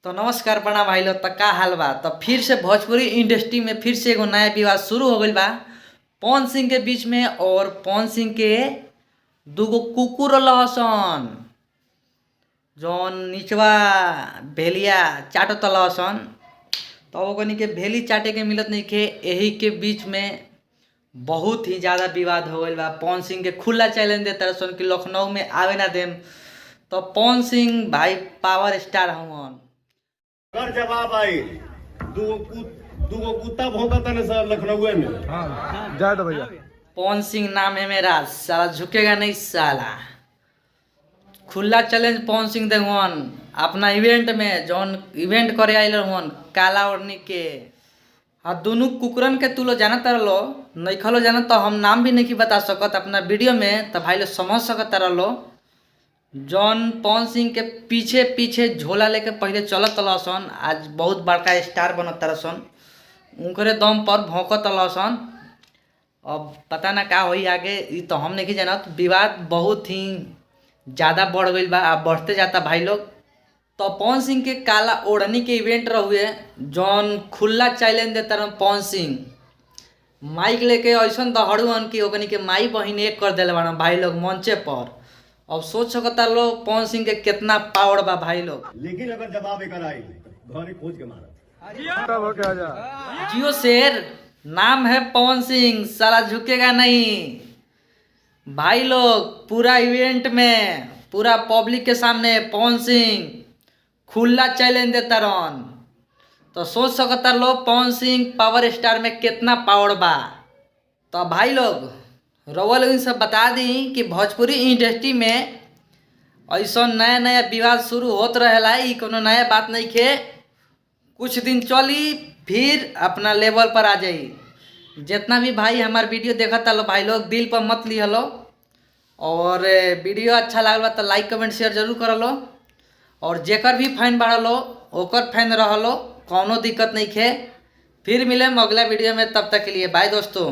तो नमस्कार बना भाई लोग। तो का हाल बा। तो फिर से भोजपुरी इंडस्ट्री में फिर से एगो नया विवाद शुरू हो गई बा पवन सिंह के बीच में। और पवन सिंह के दूगो कुकुर लहसन जौन निचवा भेलिया चाटत लहसन, तो ओकनी के भेली चाटे के मिलत नहीं के। यही के बीच में बहुत ही ज़्यादा विवाद हो गई बा। पवन सिंह के खुला चैलेंज देता सन कि लखनऊ में आवे ना देम। तो पवन सिंह भाई पावर स्टार हवन। अगर जवाब आई दूगो कुत्ता भौंकता ना सर लखनऊ में। हाँ जाए तो भैया। पवन सिंह नाम है मेरा, साला झुकेगा नहीं साला। खुला चैलेंज पवन सिंह देवन अपना इवेंट में, जौन इवेंट करे आइल हुन काला ओढ़नी के। हाँ दोनों कुकुरन के तू लो जानत रहो नहीं खलो जानत, तो हम नाम भी नहीं बता सकत अपना वीडियो में। तो भाई लोग समझ सकत रहो जौन पवन सिंह के पीछे पीछे झोला लेके पहले चलत सन, आज बहुत बड़का स्टार बनत सन। उनकरे दम पर भौंकत सन। अब पता ना का होई आगे, ये तो हम नहीं जानत। विवाद बहुत ही ज़्यादा बढ़ गई बा, अब बढ़ते जाता भाई लोग। तो पवन सिंह के काला ओढ़नी के इवेंट रहुए जौन खुला चैलेंज देता रह पवन सिंह। माइक लेके ऐसा दहड़ुअन कि ओकनी के माई बहिन एक कर दिले बाड़न भाई लोग मंचे पर। अब सोच सकता लोग पवन सिंह के कितना पावर बा भाई लोग। लेकिन अगर जवाब एक आई घरे खोज के मारा जियो शेर नाम है पवन सिंह, साला झुकेगा नहीं भाई लोग। पूरा इवेंट में पूरा पब्लिक के सामने पवन सिंह खुला चैलेंज देता रहन। तो सोच सकता लोग पवन सिंह पावर स्टार में कितना पावर बा। तो भाई लोग रउआ लोग सब बता दी कि भोजपुरी इंडस्ट्री में ऐसा नया नया विवाद शुरू होत रहेला। ई कोनो नया बात नहीं खे, कुछ दिन चली फिर अपना लेवल पर आ जाई। जितना भी भाई हमार वीडियो देखता लो भाई लोग दिल पर मत लिया लो। और वीडियो अच्छा लगल बा तो लाइक कमेंट शेयर जरूर कर लो। और जेकर भी फैन बढ़ा लो ओकर फैन रह लो, कोनो दिक्कत नहीं खे। फिर मिले अगला वीडियो में, तब तक के लिए बाय दोस्तों।